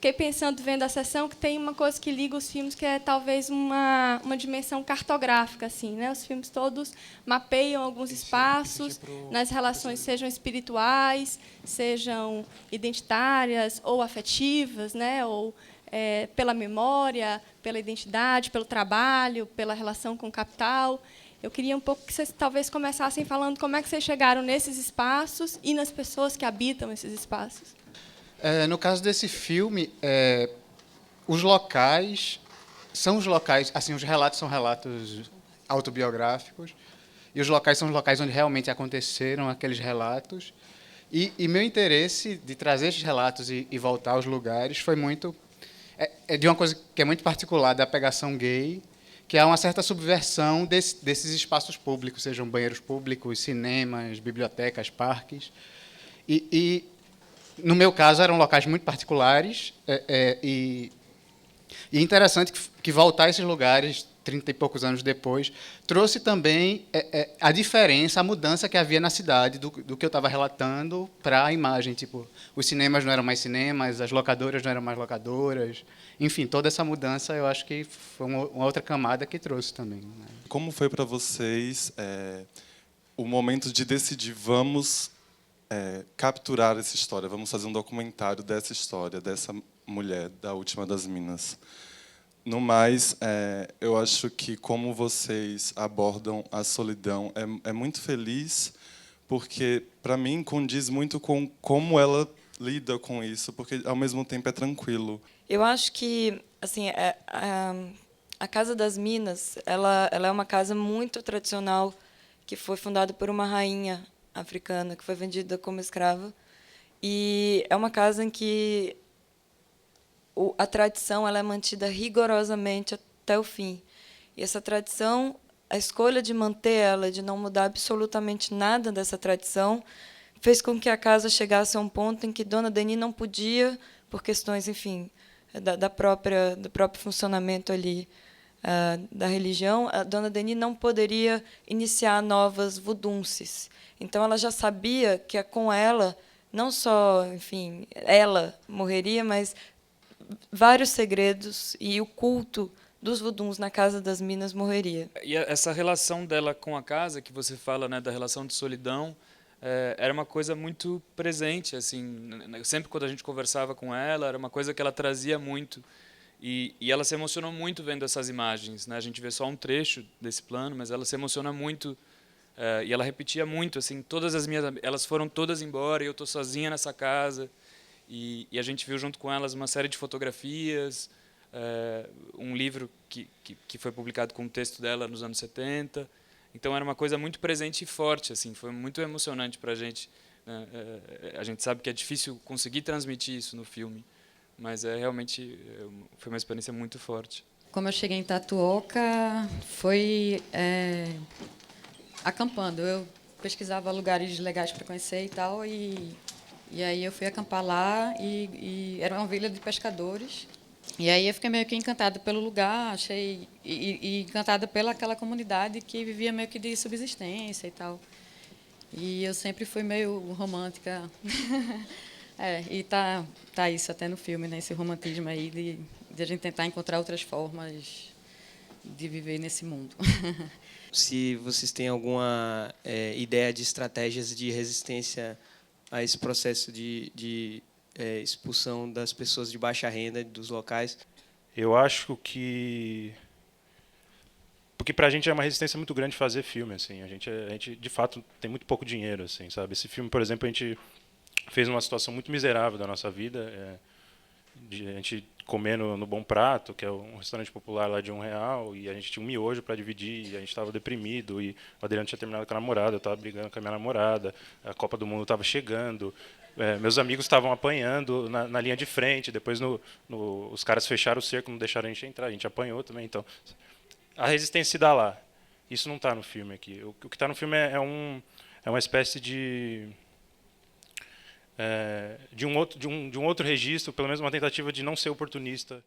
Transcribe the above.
fiquei pensando, vendo a sessão, que tem uma coisa que liga os filmes, que é talvez uma dimensão cartográfica, assim, né? Os filmes todos mapeiam alguns espaços nas relações, sejam espirituais, sejam identitárias ou afetivas, né? Ou pela memória, pela identidade, pelo trabalho, pela relação com o capital. Eu queria um pouco que vocês talvez começassem falando como é que vocês chegaram nesses espaços e nas pessoas que habitam esses espaços. No caso desse filme, os locais são os locais, assim, os relatos são relatos autobiográficos, e os locais são os locais onde realmente aconteceram aqueles relatos. E meu interesse de trazer esses relatos e voltar aos lugares foi muito de uma coisa que é muito particular da pegação gay, que há uma certa subversão desses espaços públicos, sejam banheiros públicos, cinemas, bibliotecas, parques. E no meu caso, eram locais muito particulares, e interessante que voltar a esses lugares, 30 e poucos anos depois, trouxe também a diferença, a mudança que havia na cidade do que eu estava relatando para a imagem. Tipo, os cinemas não eram mais cinemas, as locadoras não eram mais locadoras. Enfim, toda essa mudança, eu acho que foi uma outra camada que trouxe também, né? Como foi para vocês o momento de decidir, vamos capturar essa história, vamos fazer um documentário dessa história, dessa mulher, da Última das Minas? No mais, eu acho que como vocês abordam a solidão é muito feliz, porque, para mim, condiz muito com como ela lida com isso, porque, ao mesmo tempo, é tranquilo. Eu acho que assim, a Casa das Minas ela é uma casa muito tradicional, que foi fundada por uma rainha africana, que foi vendida como escrava. E é uma casa em que a tradição ela é mantida rigorosamente até o fim. E essa tradição, a escolha de manter ela, de não mudar absolutamente nada dessa tradição, fez com que a casa chegasse a um ponto em que Dona Denis não podia, por questões, enfim, do próprio funcionamento ali da religião, a Dona Denis não poderia iniciar novas voodunces. Então, ela já sabia que com ela, não só, enfim, ela morreria, mas vários segredos e o culto dos vooduns na Casa das Minas morreria. E essa relação dela com a casa, que você fala, né, da relação de solidão, era uma coisa muito presente, assim, sempre quando a gente conversava com ela, era uma coisa que ela trazia muito, e ela se emocionou muito vendo essas imagens, né? A gente vê só um trecho desse plano, mas ela se emociona muito, e ela repetia muito, assim, elas foram todas embora e eu estou sozinha nessa casa. E a gente viu junto com elas uma série de fotografias, um livro que foi publicado com o texto dela nos anos 70. Então era uma coisa muito presente e forte, assim, foi muito emocionante para a gente, né? A gente sabe que é difícil conseguir transmitir isso no filme, mas realmente foi uma experiência muito forte. Como eu cheguei em Tatuoca, foi acampando. Eu pesquisava lugares legais para conhecer e tal, e aí eu fui acampar lá, e era uma vila de pescadores. E aí eu fiquei meio que encantada pelo lugar, e encantada pela aquela comunidade que vivia meio que de subsistência e tal. E eu sempre fui meio romântica. E tá isso até no filme, né? Esse romantismo aí de a gente tentar encontrar outras formas de viver nesse mundo. Se vocês têm alguma ideia de estratégias de resistência a esse processo de expulsão das pessoas de baixa renda dos locais? Eu acho que... Porque para a gente é uma resistência muito grande fazer filme, assim. A gente de fato tem muito pouco dinheiro, assim, sabe? Esse filme, por exemplo, a gente fez uma situação muito miserável da nossa vida, de a gente comer no Bom Prato, que é um restaurante popular lá de R$1, e a gente tinha um miojo para dividir, e a gente estava deprimido, e o Adriano tinha terminado com a namorada, eu estava brigando com a minha namorada, a Copa do Mundo estava chegando, meus amigos estavam apanhando na linha de frente, depois os caras fecharam o cerco, não deixaram a gente entrar, a gente apanhou também. Então, a resistência se dá lá. Isso não está no filme aqui. O que está no filme é uma espécie de um outro registro, pelo menos uma tentativa de não ser oportunista.